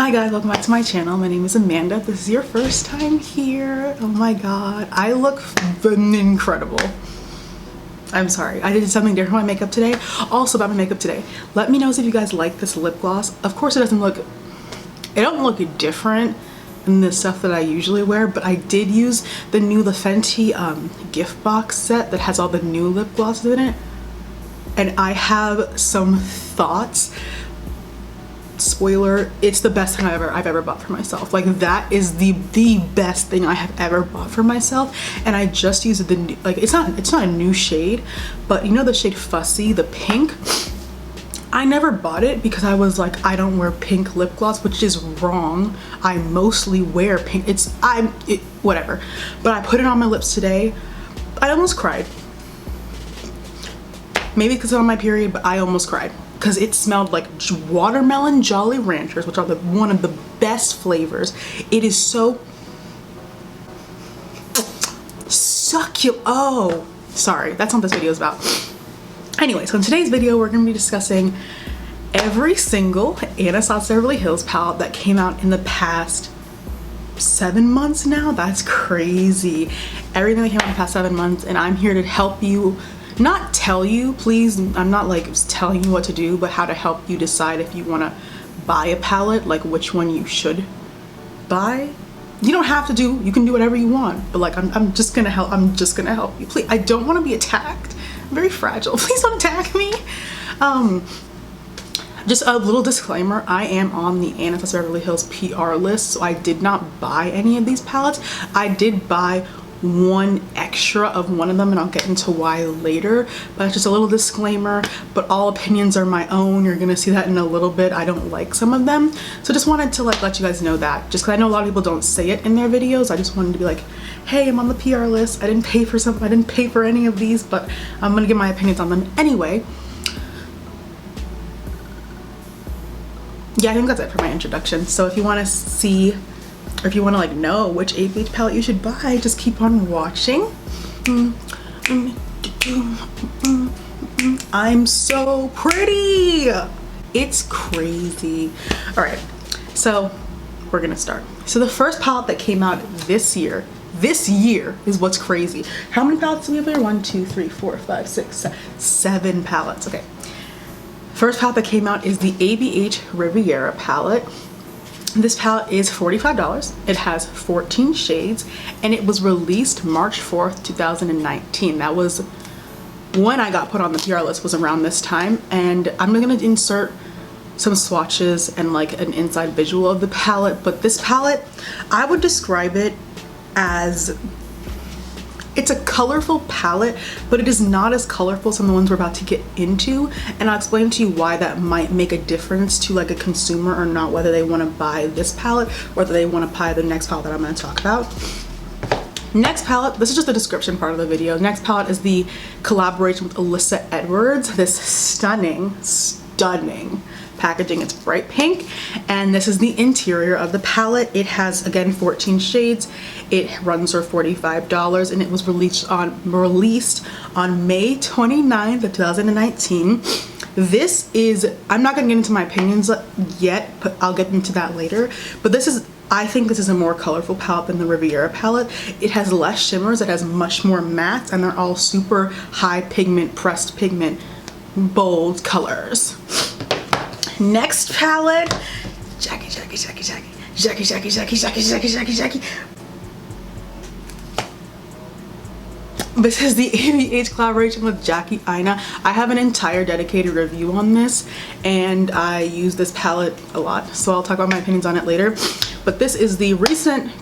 Hi guys, welcome back to my channel. My name is Amanda. If this is your first time here, oh my god, I look incredible. I'm sorry, I did something different with my makeup today. Also about my makeup today, let me know if you guys like this lip gloss. Of course it don't look different than the stuff that I usually wear, but I did use the new La Fenty gift box set that has all the new lip glosses in it, and I have some thoughts. Spoiler, it's the best thing I've ever bought for myself. Like, that is the best thing I have ever bought for myself. And I just used the new, like, it's not a new shade, but you know the shade Fussy, the pink. I never bought it because I was like, I don't wear pink lip gloss, which is wrong. I mostly wear pink. Whatever. But I put it on my lips today. I almost cried. Maybe because I'm on my period, but I almost cried. Because it smelled like watermelon Jolly Ranchers, which are one of the best flavors. It is so succulent. Oh, sorry, that's not what this video is about. Anyway, so in today's video, we're going to be discussing every single Anastasia Beverly Hills palette that came out in the past 7 months now. That's crazy. Everything that came out in the past 7 months, and I'm here to help you. Not tell you, please, I'm not like telling you what to do, but how to help you decide if you want to buy a palette, like which one you should buy. You don't have to you can do whatever you want, but like I'm just gonna help you. Please, I don't want to be attacked. I'm very fragile. Please don't attack me. Just a little disclaimer, I am on the Anastasia Beverly Hills PR list, so I did not buy any of these palettes. I did buy one extra of one of them, and I'll get into why later, but it's just a little disclaimer. But all opinions are my own. You're gonna see that in a little bit. I don't like some of them, so just wanted to like let you guys know that, just because I know a lot of people don't say it in their videos. I just wanted to be like, hey, I'm on the PR list. I didn't pay for any of these, but I'm gonna give my opinions on them anyway. Yeah, I think that's it for my introduction. So if you want to see, or if you want to like know which ABH palette you should buy, just keep on watching. I'm so pretty. It's crazy. All right, so we're gonna start. So the first palette that came out this year is what's crazy. How many palettes do we have there? 1, 2, 3, 4, 5, 6, 7 palettes. Okay. First palette that came out is the ABH Riviera palette. This palette is $45. It has 14 shades, and it was released March 4th, 2019. That was when I got put on the PR list, was around this time. And I'm gonna insert some swatches and like an inside visual of the palette. But this palette, I would describe it as, it's a colorful palette, but it is not as colorful as some of the ones we're about to get into, and I'll explain to you why that might make a difference to like a consumer or not, whether they want to buy this palette or whether they want to buy the next palette that I'm going to talk about. Next palette, this is just the description part of the video. Next palette is the collaboration with Alyssa Edwards. This stunning packaging. It's bright pink, and this is the interior of the palette. It has, again, 14 shades. It runs for $45, and it was released on May 29th of 2019. This is, I'm not gonna get into my opinions yet, but I'll get into that later. But this is, I think this is a more colorful palette than the Riviera palette. It has less shimmers, it has much more mattes, and they're all super high pigment, pressed pigment, bold colors. Next palette, Jackie. This is the ABH collaboration with Jackie Aina. I have an entire dedicated review on this, and I use this palette a lot, so I'll talk about my opinions on it later. But this is the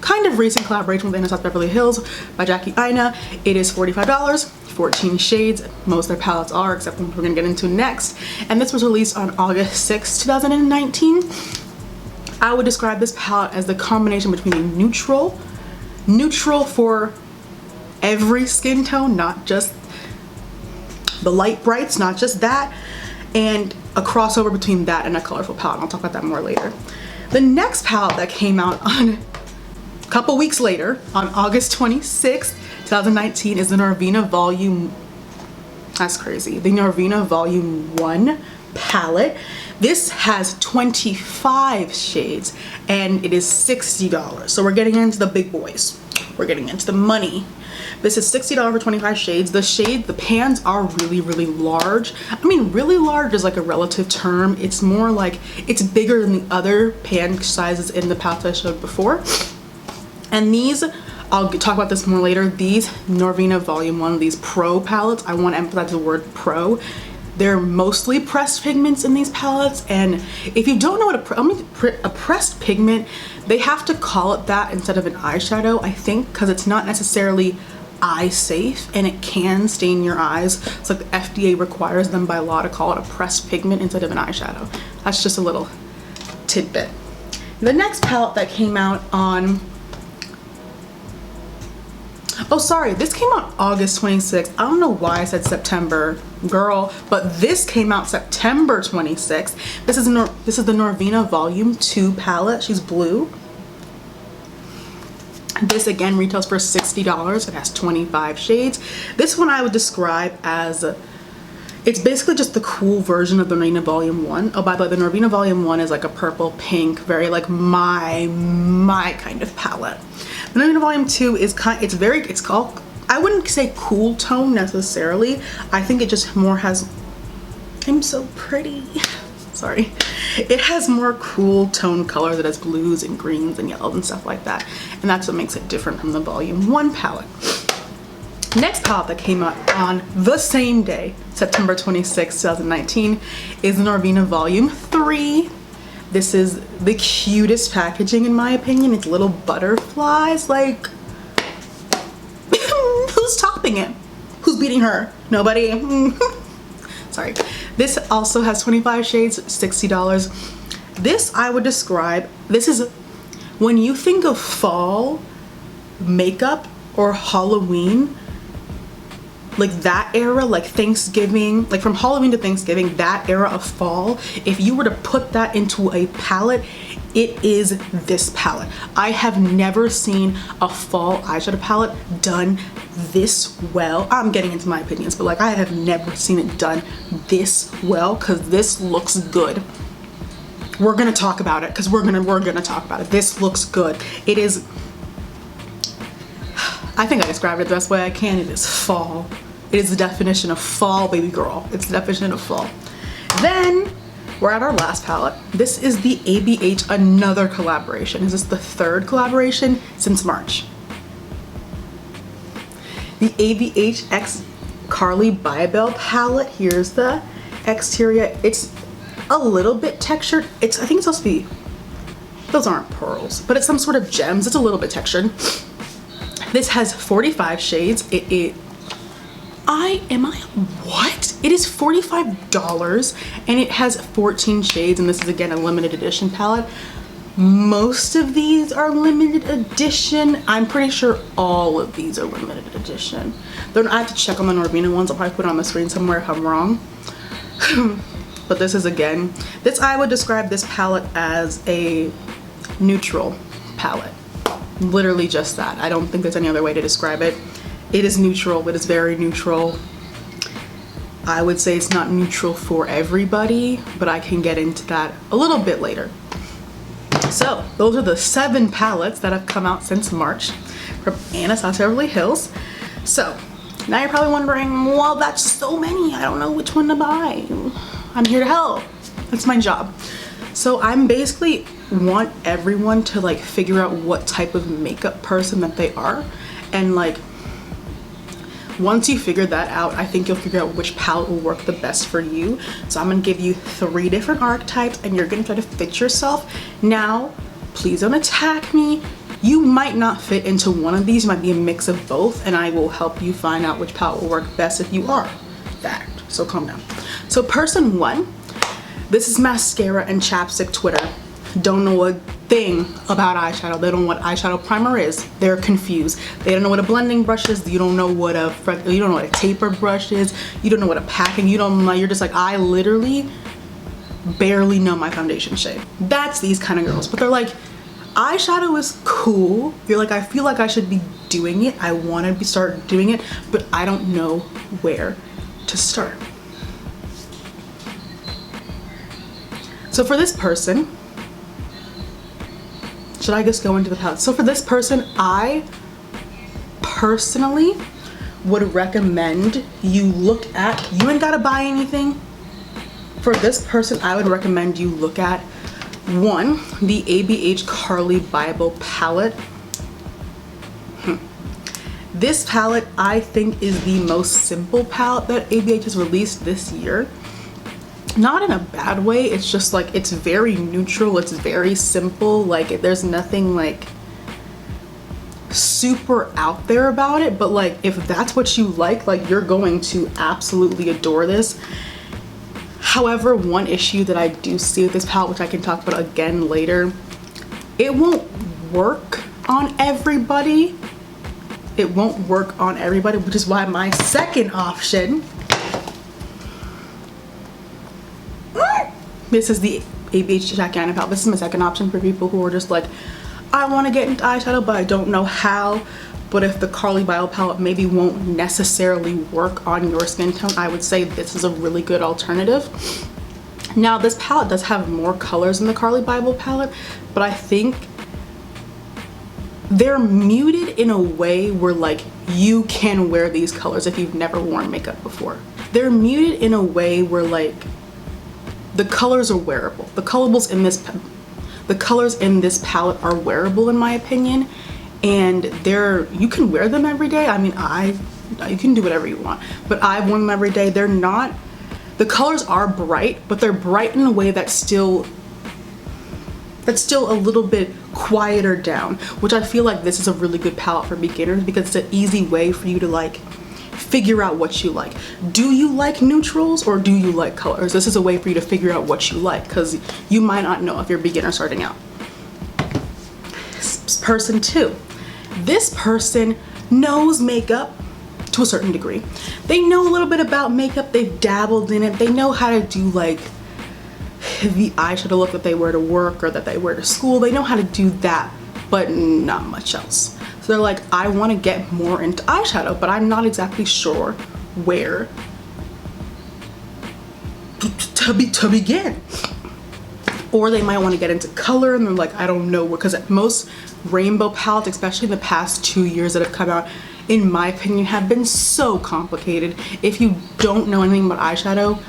kind of recent collaboration with Anastasia Beverly Hills by Jackie Aina. It is $45, 14 shades. Most of their palettes are, except the one we're gonna get into next. And this was released on August 6th, 2019. I would describe this palette as the combination between a neutral for every skin tone, not just the light brights, not just that, and a crossover between that and a colorful palette. I'll talk about that more later. The next palette that came out on a couple weeks later, on August 26th, 2019, is the Norvina Volume, that's crazy, the Norvina Volume 1 palette. This has 25 shades and it is $60. So we're getting into the big boys. We're getting into the money. This is $60 for 25 shades. The pans are really, really large. I mean, really large is like a relative term. It's more like, it's bigger than the other pan sizes in the palettes I showed before. And these, I'll talk about this more later, these Norvina Volume 1, these pro palettes, I want to emphasize the word pro. They're mostly pressed pigments in these palettes, and if you don't know what a pressed pigment, they have to call it that instead of an eyeshadow, I think, because it's not necessarily eye safe and it can stain your eyes. It's like the FDA requires them by law to call it a pressed pigment instead of an eyeshadow. That's just a little tidbit. The next palette that came out on, oh sorry, this came out August 26th. I don't know why I said September, girl, but this came out September 26th. This is the Norvina Volume 2 palette. She's blue. This again retails for $60. It has 25 shades. This one I would describe as, it's basically just the cool version of the Norvina Volume 1. Oh, by the way, the Norvina Volume 1 is like a purple pink, very like my kind of palette. The Norvina Volume 2 is it's called, I wouldn't say cool tone necessarily. I think it just more has, I'm so pretty. Sorry. It has more cool tone colors. It has blues and greens and yellows and stuff like that. And that's what makes it different from the Volume 1 palette. Next palette that came out on the same day, September 26, 2019, is the Norvina Volume 3. This is the cutest packaging in my opinion. It's little butterflies, like, who's topping it? Who's beating her? Nobody. Sorry. This also has 25 shades, $60. This I would describe, this is, when you think of fall makeup or Halloween, like that era, like Thanksgiving, like from Halloween to Thanksgiving, that era of fall, if you were to put that into a palette, it is this palette. I have never seen a fall eyeshadow palette done this well. I'm getting into my opinions, but like I have never seen it done this well, because this looks good. We're gonna talk about it, because we're gonna talk about it. This looks good. It is, I think I described it the best way I can. It is fall. It is the definition of fall, baby girl. It's the definition of fall. Then we're at our last palette. This is the ABH, another collaboration. This is the third collaboration since March. The ABH X Carly Biabel palette. Here's the exterior. It's a little bit textured. I think it's supposed to be, those aren't pearls, but it's some sort of gems. It's a little bit textured. This has 45 shades. What? It is $45 and it has 14 shades, and this is again a limited edition palette. Most of these are limited edition. I'm pretty sure all of these are limited edition. Then I have to check on the Norvina ones. I'll probably put it on the screen somewhere if I'm wrong. But this is again, I would describe this palette as a neutral palette. Literally just that. I don't think there's any other way to describe it. It is neutral. It is very neutral. I would say it's not neutral for everybody, but I can get into that a little bit later. So those are the 7 palettes that have come out since March from Anastasia Beverly Hills. So now you're probably wondering, well, that's so many. I don't know which one to buy. I'm here to help. That's my job. So I'm basically want everyone to like figure out what type of makeup person that they are, and like once you figure that out, I think you'll figure out which palette will work the best for you. So I'm gonna give you 3 different archetypes and you're gonna try to fit yourself. Now, please don't attack me. You might not fit into one of these. You might be a mix of both, and I will help you find out which palette will work best if you are that. So calm down. So person 1, this is mascara and chapstick Twitter. Don't know a thing about eyeshadow. They don't know what eyeshadow primer is. They're confused. They don't know what a blending brush is. You don't know what a tapered brush is. You don't know what a packing. You don't know. You're just like, I literally barely know my foundation shade. That's these kind of girls. But they're like, eyeshadow is cool. You're like, I feel like I should be doing it. I want to start doing it, but I don't know where to start. So for this person, should I just go into the palette? So for this person, I personally would recommend you look at, you ain't gotta buy anything. For this person, I would recommend you look at one, the ABH Carly Bible palette. This palette I think is the most simple palette that ABH has released this year. Not in a bad way, it's just like, it's very neutral, it's very simple, like there's nothing like super out there about it, but like if that's what you like you're going to absolutely adore this. However, one issue that I do see with this palette, which I can talk about again later, it won't work on everybody. It won't work on everybody, which is why my second option, this is the ABH Jackie Aina palette. This is my second option for people who are just like, I want to get into eyeshadow, but I don't know how. But if the Carly Bible palette maybe won't necessarily work on your skin tone, I would say this is a really good alternative. Now, this palette does have more colors than the Carly Bible palette, but I think they're muted in a way where like you can wear these colors if you've never worn makeup before. They're muted in a way where like the colors are wearable. The colors in this palette are wearable in my opinion, and you can wear them every day. I mean, you can do whatever you want, but I've worn them every day. They're not, the colors are bright, but they're bright in a way that's still a little bit quieter down, which I feel like this is a really good palette for beginners because it's an easy way for you to like figure out what you like. Do you like neutrals or do you like colors? This is a way for you to figure out what you like, because you might not know if you're a beginner starting out. Person two, this person knows makeup to a certain degree. They know a little bit about makeup, they've dabbled in it, they know how to do like the eyeshadow look that they wear to work or that they wear to school. They know how to do that, but not much else. So they're like, I want to get more into eyeshadow, but I'm not exactly sure where to begin. Or they might want to get into color and they're like, I don't know, because most rainbow palettes, especially in the past 2 years that have come out, in my opinion, have been so complicated. If you don't know anything about eyeshadow,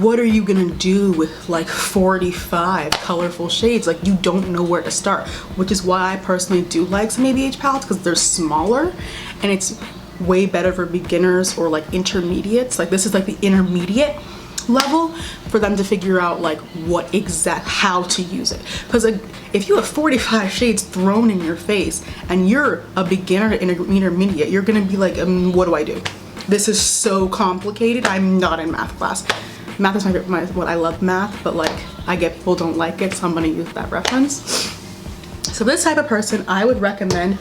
what are you gonna do with like 45 colorful shades? Like, you don't know where to start, which is why I personally do like some ABH palettes, because they're smaller and it's way better for beginners or like intermediates. Like, this is like the intermediate level for them to figure out like how to use it. Because like, if you have 45 shades thrown in your face and you're a beginner to intermediate, you're gonna be like, what do I do? This is so complicated. I'm not in math class. Math is what I love math, but like I get people don't like it, so I'm gonna use that reference. So this type of person, I would again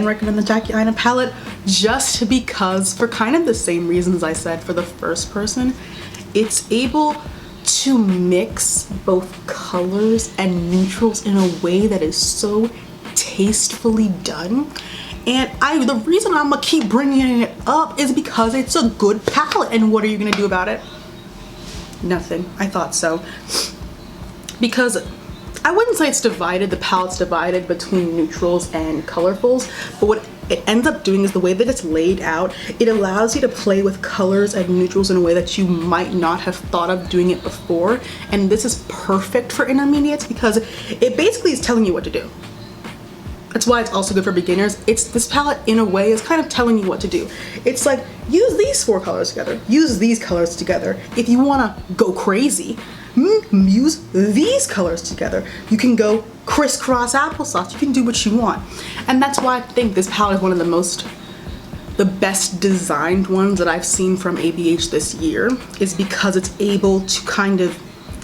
recommend the Jackie Aina palette, just because, for kind of the same reasons I said for the first person, it's able to mix both colors and neutrals in a way that is so tastefully done. And the reason I'm gonna keep bringing it up is because it's a good palette. And what are you gonna do about it? Nothing. I thought so. Because I wouldn't say it's divided, the palette's divided between neutrals and colorfuls, but what it ends up doing is the way that it's laid out, it allows you to play with colors and neutrals in a way that you might not have thought of doing it before. And this is perfect for intermediates because it basically is telling you what to do. That's why it's also good for beginners. This palette in a way is kind of telling you what to do. It's like, use these 4 colors together, use these colors together. If you wanna go crazy, use these colors together. You can go crisscross applesauce, you can do what you want. And that's why I think this palette is one of the best designed ones that I've seen from ABH this year, is because it's able to kind of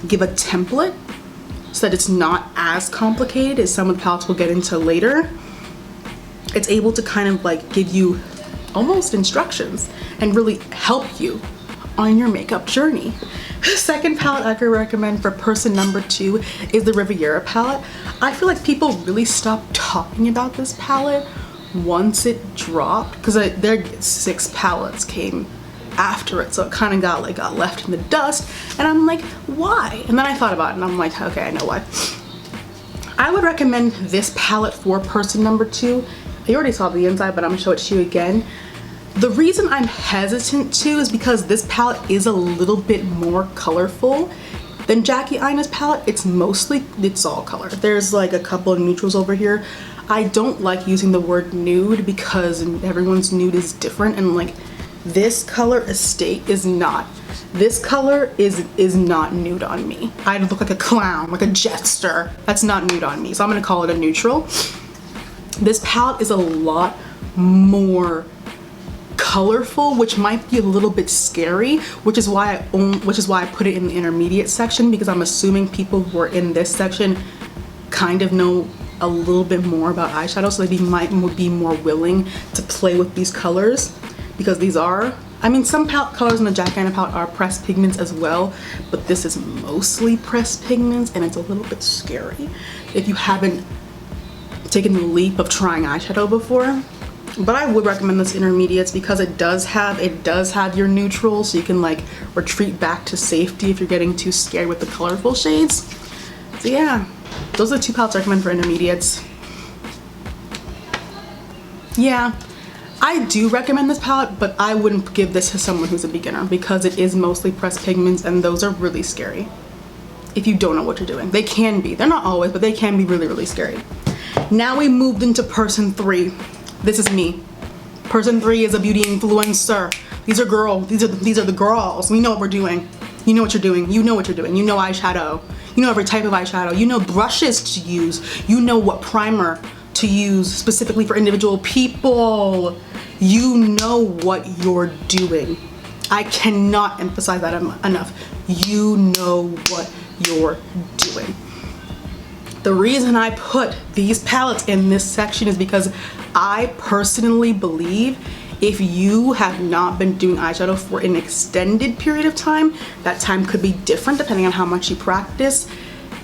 give a template so that it's not as complicated as some of the palettes we'll get into later. It's able to kind of like give you almost instructions and really help you on your makeup journey. The second palette I could recommend for person number 2 is the Riviera palette. I feel like people really stopped talking about this palette once it dropped, because their 6 palettes came after it, so it kind of got left in the dust, and I'm like, why? And then I thought about it and I'm like, okay, I know why. I would recommend this palette for person number 2. You already saw the inside, but I'm gonna show it to you again. The reason I'm hesitant to is because this palette is a little bit more colorful than Jackie Aina's palette. It's all color. There's like a couple of neutrals over here. I don't like using the word nude because everyone's nude is different, and like this color estate is not. This color is not nude on me. I look like a clown, like a jester. That's not nude on me, so I'm gonna call it a neutral. This palette is a lot more colorful, which might be a little bit scary, which is why I put it in the intermediate section, because I'm assuming people who are in this section kind of know a little bit more about eyeshadow, so they might be more willing to play with these colors, because these are, I mean, some colors in the Jackie Aina palette are pressed pigments as well, but this is mostly pressed pigments, and it's a little bit scary if you haven't taken the leap of trying eyeshadow before. But I would recommend this intermediates because it does have your neutral, so you can like retreat back to safety if you're getting too scared with the colorful shades. So yeah, those are the 2 palettes I recommend for intermediates. Yeah, I do recommend this palette, but I wouldn't give this to someone who's a beginner because it is mostly pressed pigments, and those are really scary if you don't know what you're doing. They can be, they're not always, but they can be really, really scary. Now we moved into person 3. This is me. Person 3 is a beauty influencer. These are girls. These are the girls. We know what we're doing. You know what you're doing. You know what you're doing. You know eyeshadow. You know every type of eyeshadow. You know brushes to use. You know what primer to use specifically for individual people. You know what you're doing. I cannot emphasize that enough. You know what you're doing. The reason I put these palettes in this section is because I personally believe if you have not been doing eyeshadow for an extended period of time, that time could be different depending on how much you practice.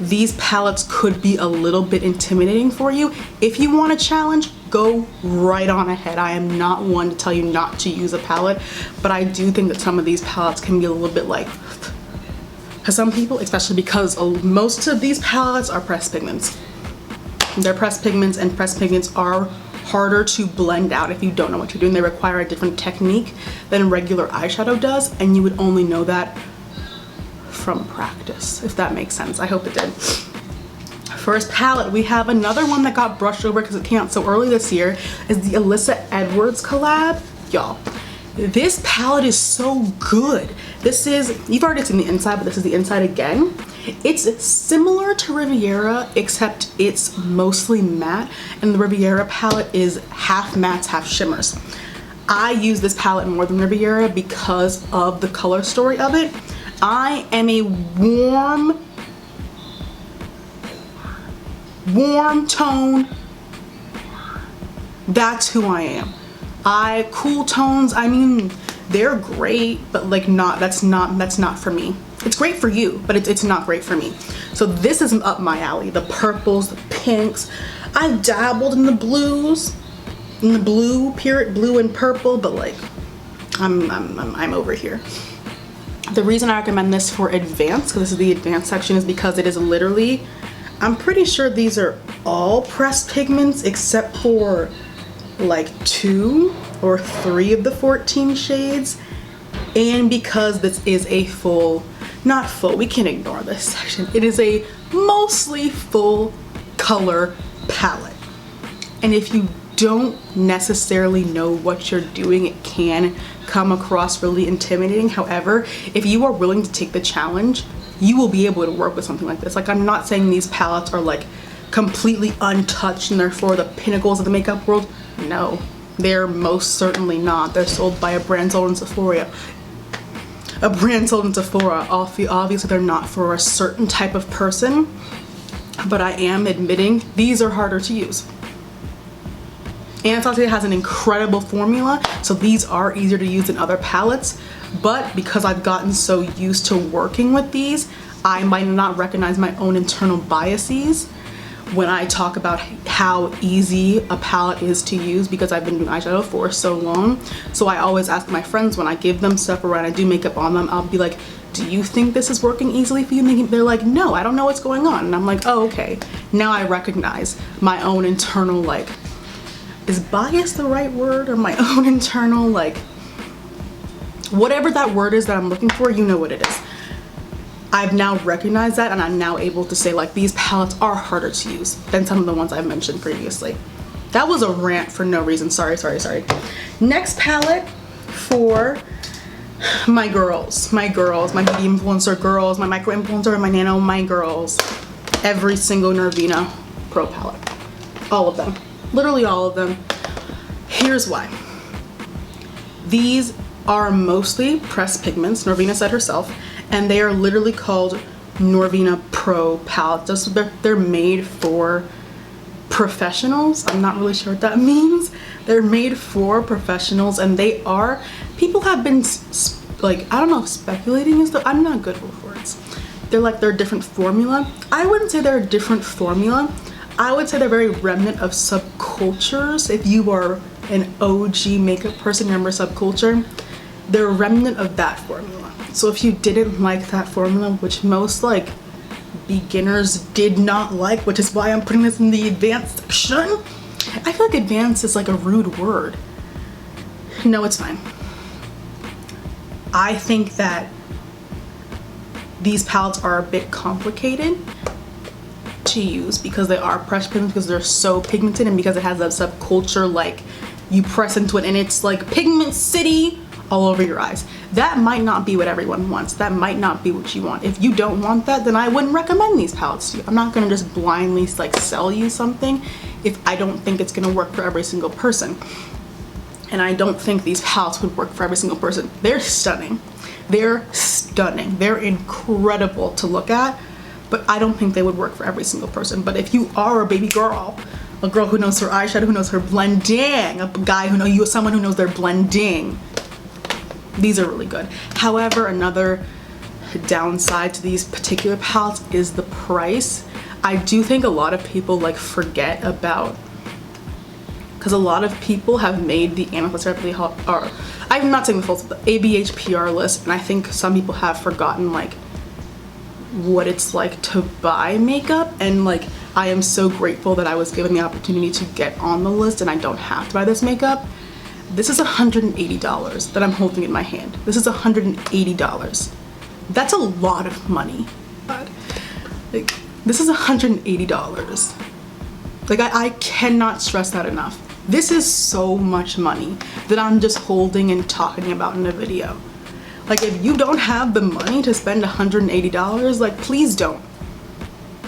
These palettes could be a little bit intimidating for you. If you want a challenge, go right on ahead. I am not one to tell you not to use a palette, but I do think that some of these palettes can be a little bit like, for some people, especially because most of these palettes are pressed pigments. They're pressed pigments, and pressed pigments are harder to blend out if you don't know what you're doing. They require a different technique than regular eyeshadow does, and you would only know that from practice, if that makes sense. I hope it did. First palette, we have another one that got brushed over because it came out so early this year, is the Alyssa Edwards collab. Y'all, this palette is so good. This is, you've already seen the inside, but this is the inside again. It's similar to Riviera, except it's mostly matte, and the Riviera palette is half mattes, half shimmers. I use this palette more than Riviera because of the color story of it. I am a warm tone. That's who I am. Cool tones, I mean, they're great, but like that's not for me. It's great for you, but it's not great for me. So this is up my alley. The purples, the pinks. I've dabbled in the blues, in the blue, period blue and purple, but like I'm over here. The reason I recommend this for advanced, because this is the advanced section, is because it is literally, I'm pretty sure these are all pressed pigments except for like 2 or 3 of the 14 shades, and because this is a full, not full, we can ignore this section, it is a mostly full color palette, and if you don't necessarily know what you're doing, it can come across really intimidating. However, if you are willing to take the challenge, you will be able to work with something like this. Like, I'm not saying these palettes are like completely untouched and therefore the pinnacles of the makeup world. No, they're most certainly not. They're sold by a brand sold in Sephora. Obviously they're not for a certain type of person, but I am admitting these are harder to use. Anastasia has an incredible formula, so these are easier to use than other palettes, but because I've gotten so used to working with these, I might not recognize my own internal biases when I talk about how easy a palette is to use, because I've been doing eyeshadow for so long. So I always ask my friends when I give them stuff or when I do makeup on them, I'll be like, do you think this is working easily for you? And they're like, no, I don't know what's going on. And I'm like, oh, okay. Now I recognize my own internal, like, is bias the right word? Or my own internal, like, whatever that word is that I'm looking for, you know what it is. I've now recognized that, and I'm now able to say, like, these palettes are harder to use than some of the ones I've mentioned previously. That was a rant for no reason. Sorry. Next palette for my girls, my beauty influencer girls, my micro influencer, my nano, my girls. Every single Nervina Pro palette. All of them. Literally all of them. Here's why. These are mostly pressed pigments, Nervina said herself, and they are literally called Nervina Pro palettes. They're made for professionals. I'm not really sure what that means. They're made for professionals, and they are, people have been like, I don't know if speculating is the, I'm not good with words. They're a different formula. I wouldn't say they're a different formula. I would say they're very remnant of subcultures. If you are an OG makeup person, remember subculture, they're a remnant of that formula. So if you didn't like that formula, which most like beginners did not like, which is why I'm putting this in the advanced section. I feel like advanced is like a rude word. No, it's fine. I think that these palettes are a bit complicated to use because they are pressed pigments, because they're so pigmented, and because it has that subculture, like you press into it and it's like pigment city all over your eyes. That might not be what everyone wants. That might not be what you want. If you don't want that, then I wouldn't recommend these palettes to you. I'm not gonna just blindly like sell you something if I don't think it's gonna work for every single person. And I don't think these palettes would work for every single person. They're stunning. They're stunning. They're incredible to look at, but I don't think they would work for every single person. But if you are a baby girl, a girl who knows her eyeshadow, who knows her blending, a guy who knows you, someone who knows their blending, these are really good. However, another downside to these particular palettes is the price. I do think a lot of people like forget about, because a lot of people have made the Anastasia Beverly, or I'm not saying the full, the ABHPR list, and I think some people have forgotten like what it's like to buy makeup. And like, I am so grateful that I was given the opportunity to get on the list and I don't have to buy this makeup. This is $180 that I'm holding in my hand. This is $180. That's a lot of money. Like, this is $180. Like, I cannot stress that enough. This is so much money that I'm just holding and talking about in a video. Like, if you don't have the money to spend $180, like, please don't.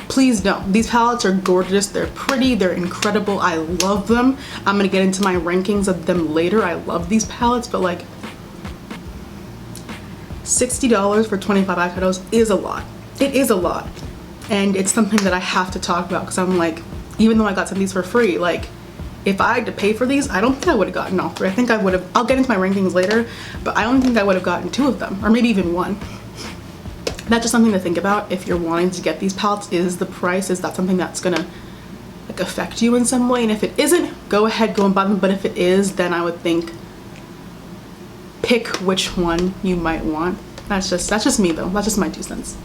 Please don't. These palettes are gorgeous. They're pretty. They're incredible. I love them. I'm gonna get into my rankings of them later. I love these palettes, but like $60 for 25 eyeshadows is a lot. It is a lot. And it's something that I have to talk about, because I'm like, even though I got some of these for free, like if I had to pay for these, I don't think I would have gotten all three. I think I would have, I'll get into my rankings later, but I don't think I would have gotten two of them, or maybe even one. That's just something to think about if you're wanting to get these palettes. Is the price, is that something that's gonna like affect you in some way? And if it isn't, go ahead, go and buy them. But if it is, then I would think pick which one you might want. That's just me though. That's just my 2 cents.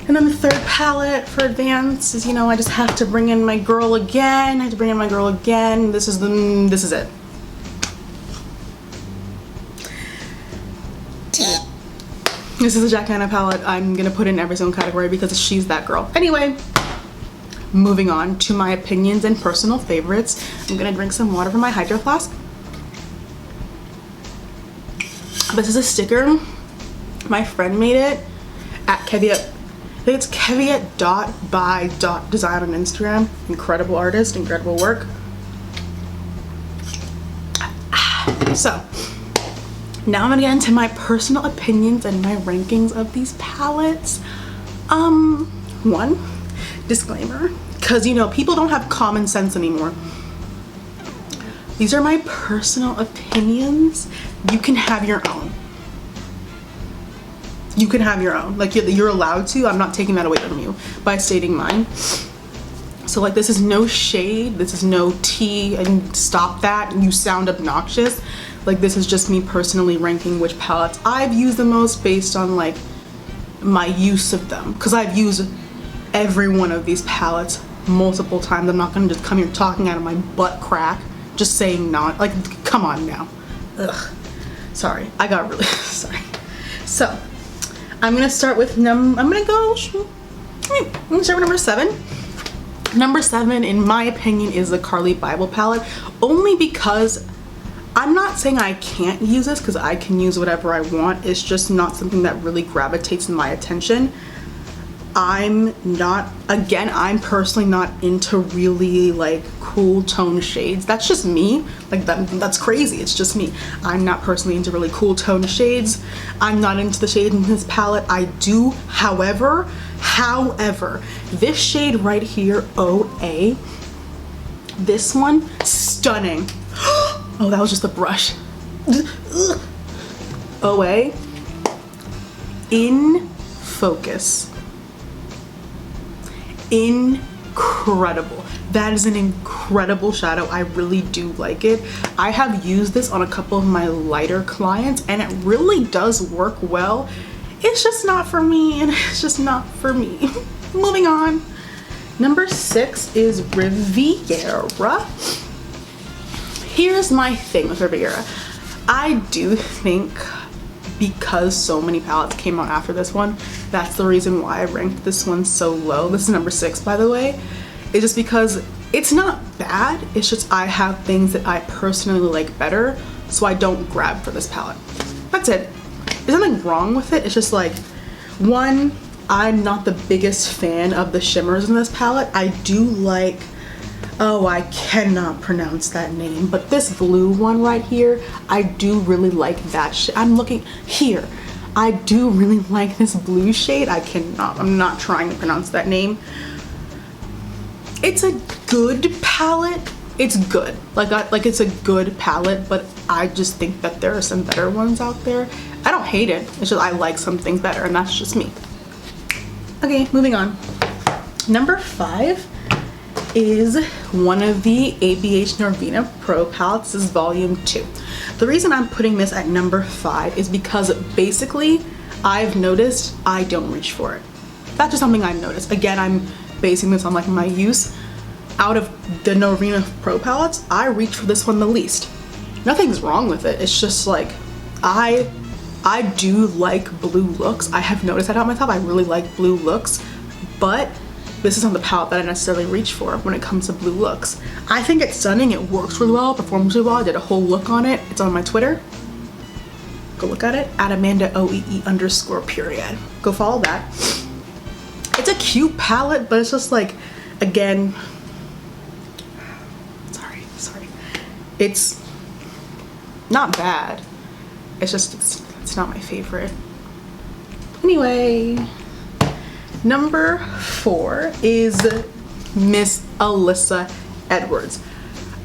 And then the third palette for advanced is, you know, I just have to bring in my girl again. I have to bring in my girl again. This is it. This is a Jack Anna palette. I'm gonna put in every single category because she's that girl. Anyway, moving on to my opinions and personal favorites. I'm gonna drink some water from my hydro flask. This is a sticker. My friend made it at Keviet. I think it's Keviet.by.design on Instagram. Incredible artist, incredible work. So, now I'm gonna get into my personal opinions and my rankings of these palettes. One, disclaimer, because you know, people don't have common sense anymore. These are my personal opinions. You can have your own. You can have your own. Like, you're allowed to. I'm not taking that away from you by stating mine. So like this is no shade, this is no tea, and stop that, you sound obnoxious. Like this is just me personally ranking which palettes I've used the most based on like my use of them, because I've used every one of these palettes multiple times. I'm not gonna just come here talking out of my butt crack, just saying not, like, come on now. Ugh, sorry, I got really sorry. So I'm gonna start with I'm gonna start with number 7. Number 7, in my opinion, is the Carly Bible palette, only because I'm not saying I can't use this, because I can use whatever I want. It's just not something that really gravitates my attention. I'm personally not into really like cool tone shades. That's just me. Like that's crazy. It's just me. I'm not personally into really cool tone shades. I'm not into the shades in this palette. I do, however, this shade right here, OA, this one, stunning. Oh, that was just a brush. OA, in focus. Incredible. That is an incredible shadow. I really do like it. I have used this on a couple of my lighter clients and it really does work well. It's just not for me, and it's just not for me. Moving on. Number 6 is Riviera. Here's my thing with Riviera. I do think because so many palettes came out after this one, that's the reason why I ranked this one so low. This is number 6, by the way. It's just because it's not bad, it's just I have things that I personally like better, so I don't grab for this palette. That's it. There's nothing wrong with it. It's just like, one, I'm not the biggest fan of the shimmers in this palette. I do like, oh, I cannot pronounce that name, but this blue one right here, I do really like that. I'm looking here. I do really like this blue shade. I'm not trying to pronounce that name. It's a good palette. It's good. Like it's a good palette, but I just think that there are some better ones out there. I don't hate it. It's just I like some things better, and that's just me. Okay, moving on. Number 5 is one of the ABH Norvina Pro palettes. This is volume 2. The reason I'm putting this at number 5 is because basically I've noticed I don't reach for it. That's just something I've noticed. Again, I'm basing this on like my use. Out of the Norvina Pro palettes, I reach for this one the least. Nothing's wrong with it. It's just like I do like blue looks. I have noticed that about myself. I really like blue looks, but this is not the palette that I necessarily reach for when it comes to blue looks. I think it's stunning. It works really well, performs really well. I did a whole look on it. It's on my Twitter. Go look at it, at AmandaOEE_period. Go follow that. It's a cute palette, but it's just like, again, sorry. It's not bad. It's just, it's not my favorite. Anyway, number 4 is Miss Alyssa Edwards.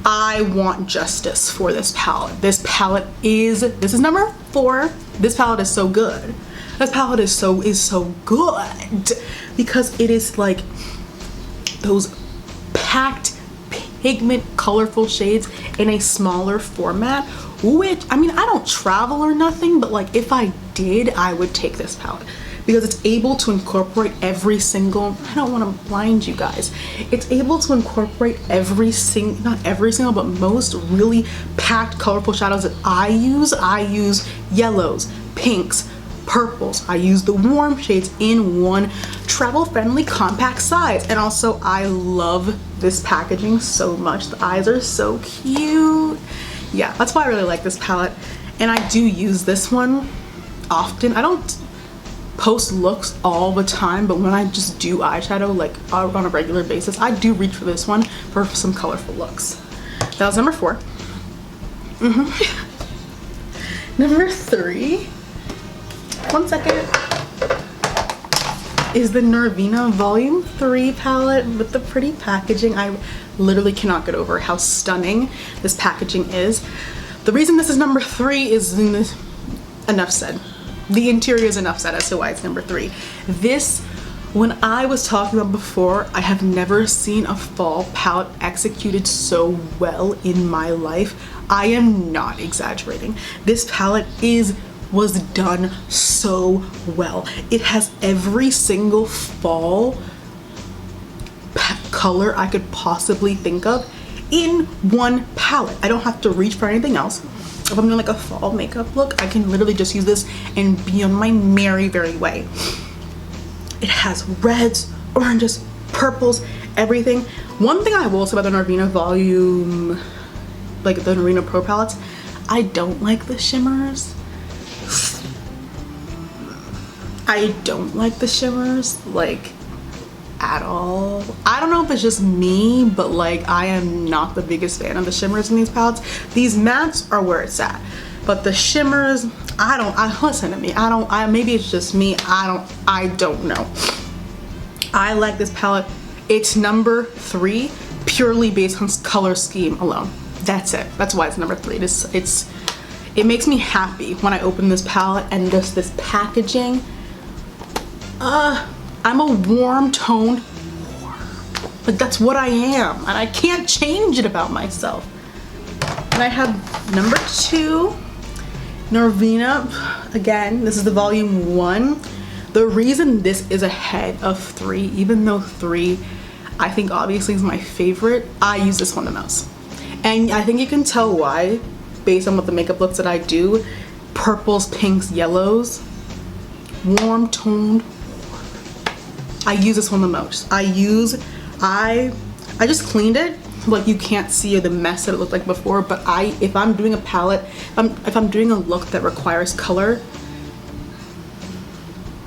I want justice for this palette. This is number 4. This palette is so good. This palette is so good because it is like those packed pigment colorful shades in a smaller format, which, I mean, I don't travel or nothing, but like if I did, I would take this palette because it's able to incorporate every single, I don't want to blind you guys, it's able to incorporate not every single, but most really packed colorful shadows that I use. I use yellows, pinks, purples. I use the warm shades in one travel-friendly compact size. And also I love this packaging so much. The eyes are so cute. Yeah, that's why I really like this palette. And I do use this one often. I don't post looks all the time, but when I just do eyeshadow like on a regular basis, I do reach for this one for some colorful looks. That was number 4. Number 3, one second, is the Norvina Volume 3 palette with the pretty packaging. I literally cannot get over how stunning this packaging is. The reason this is number 3 is enough said. The interior is enough said as to why it's number 3. This When I was talking about before, I have never seen a fall palette executed so well in my life. I am not exaggerating. This palette was done so well. It has every single fall color I could possibly think of in one palette. I don't have to reach for anything else. If I'm doing like a fall makeup look, I can literally just use this and be on my merry way. It has reds, oranges, purples, everything. One thing I will say about the Narvina volume, like the Narvina Pro palettes, I don't like the shimmers. I don't like the shimmers, like, at all. I don't know if it's just me, but like I am not the biggest fan of the shimmers in these palettes. These mattes are where it's at, but the shimmers, listen to me, maybe it's just me, I don't know. I like this palette. It's number 3 purely based on color scheme alone. That's it. That's why it's number 3. It makes me happy when I open this palette and just this packaging. I'm a warm toned whore. Like, that's what I am, and I can't change it about myself. And I have number 2, Narvina. Again, this is the volume 1. The reason this is ahead of 3, even though 3 I think obviously is my favorite, I use this one the most. And I think you can tell why based on what the makeup looks that I do. Purples, pinks, yellows, warm toned. I use this one the most. I just cleaned it, like you can't see the mess that it looked like before, but if I'm doing a palette, if I'm doing a look that requires color,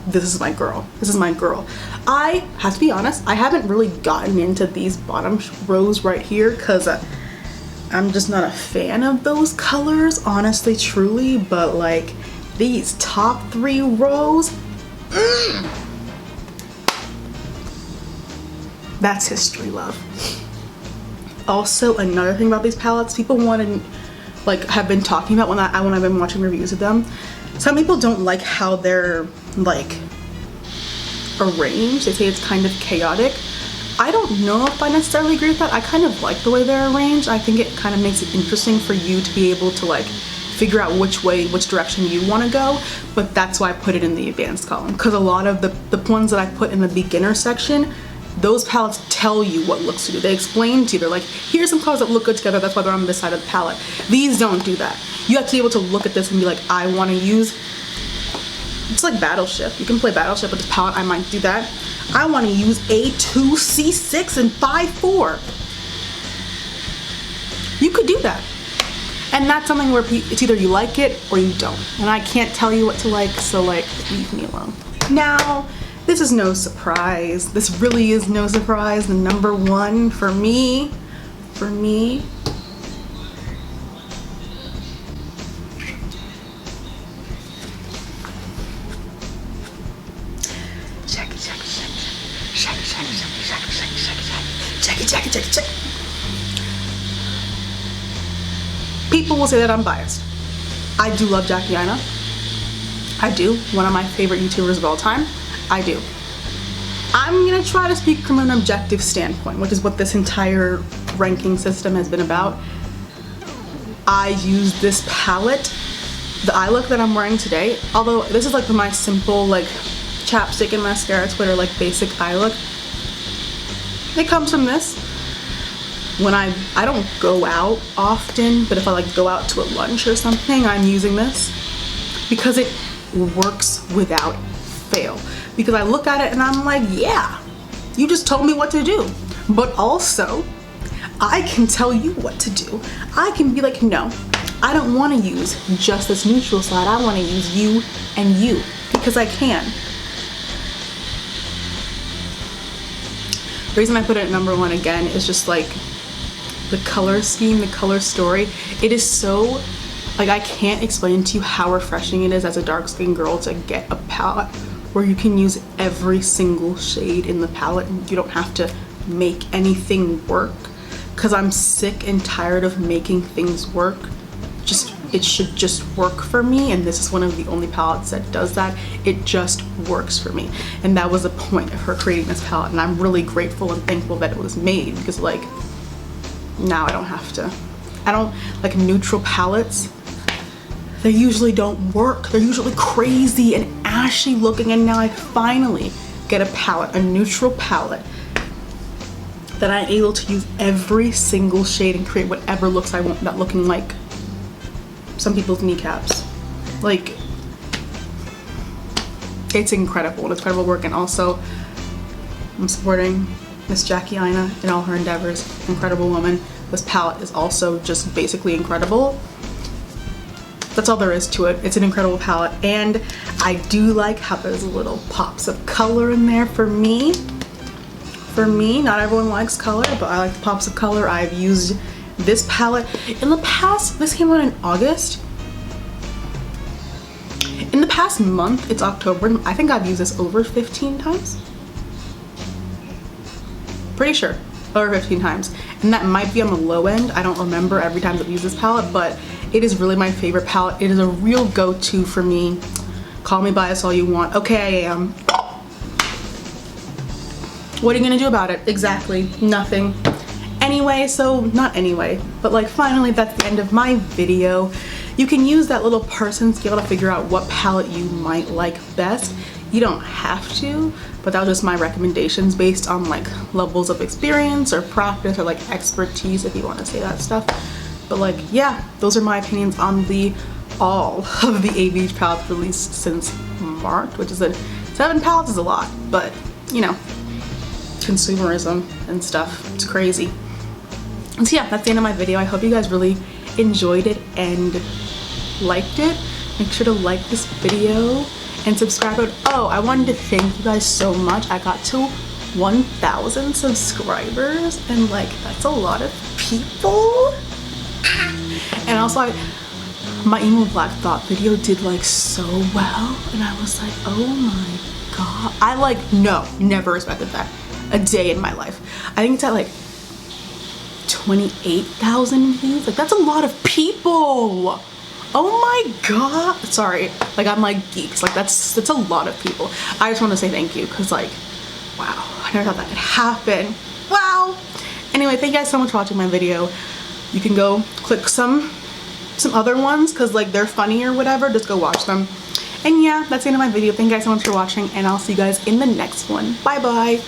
this is my girl. This is my girl. I have to be honest, I haven't really gotten into these bottom rows right here because I'm just not a fan of those colors, honestly, truly, but like these top 3 rows, that's history, love. Also, another thing about these palettes, people have been talking about when I've been watching reviews of them. Some people don't like how they're like arranged. They say it's kind of chaotic. I don't know if I necessarily agree with that. I kind of like the way they're arranged. I think it kind of makes it interesting for you to be able to like figure out which direction you want to go, but that's why I put it in the advanced column, because a lot of the ones that I put in the beginner section, those palettes tell you what looks to do. They explain to you, they're like, here's some colors that look good together, that's why they're on this side of the palette. These don't do that. You have to be able to look at this and be like, I want to use, it's like Battleship. You can play Battleship with this palette, I might do that. I want to use A2, C6, and 5-4. You could do that. And that's something where it's either you like it or you don't. And I can't tell you what to like, so like, leave me alone. Now, this is no surprise. This really is no surprise. The number 1 for me. Check. People will say that I'm biased. I do love Jackie Aina. I do. One of my favorite YouTubers of all time. I do. I'm gonna try to speak from an objective standpoint, which is what this entire ranking system has been about. I use this palette, the eye look that I'm wearing today, although this is like my simple like chapstick and mascara Twitter like basic eye look. It comes from this. When I don't go out often, but if I like go out to a lunch or something, I'm using this because it works without fail. Because I look at it and I'm like, yeah, you just told me what to do. But also, I can tell you what to do. I can be like, no, I don't want to use just this neutral side. I want to use you and you because I can. The reason I put it at number 1 again is just like the color scheme, the color story. It is so, like, I can't explain to you how refreshing it is as a dark skinned girl to get a palette where you can use every single shade in the palette and you don't have to make anything work, because I'm sick and tired of making things work. it should just work for me, and this is one of the only palettes that does that. It just works for me, and that was the point of her creating this palette, and I'm really grateful and thankful that it was made, because like now I don't have to. I don't like neutral palettes. They usually don't work. They're usually crazy and ashy looking, and now I finally get a palette, a neutral palette, that I'm able to use every single shade and create whatever looks I want without looking like some people's kneecaps. Like, it's incredible. It's incredible work. And also, I'm supporting Miss Jackie Aina in all her endeavors. Incredible woman. This palette is also just basically incredible. That's all there is to it. It's an incredible palette, and I do like how there's little pops of color in there for me. For me, not everyone likes color, but I like the pops of color. I've used this palette in the past. This came out in August. In the past month, it's October. I think I've used this over 15 times. Pretty sure, over 15 times. And that might be on the low end. I don't remember every time I've used this palette, but it is really my favorite palette. It is a real go-to for me. Call me biased all you want. Okay, I am. What are you gonna do about it? Exactly, nothing. Anyway, so not anyway, but like finally that's the end of my video. You can use that little person scale to figure out what palette you might like best. You don't have to, but that was just my recommendations based on like levels of experience or practice or like expertise, if you want to say that stuff. But like, yeah, those are my opinions on all of the ABH palettes released since March, which is 7 palettes is a lot, but you know, consumerism and stuff, it's crazy. And so yeah, that's the end of my video. I hope you guys really enjoyed it and liked it. Make sure to like this video and subscribe. Oh, I wanted to thank you guys so much. I got to 1,000 subscribers, and like that's a lot of people. And also my emo black thought video did like so well, and I was like, oh my god, I like never expected that a day in my life. I think it's at like 28,000 views. Like that's a lot of people. Oh my god, sorry, like I'm like geeks, like that's a lot of people. I just want to say thank you, because like wow, I never thought that could happen. Wow. Anyway, thank you guys so much for watching my video. You can go click some other ones because like they're funny or whatever, just go watch them. And yeah, that's the end of my video. Thank you guys so much for watching, and I'll see you guys in the next one. Bye bye.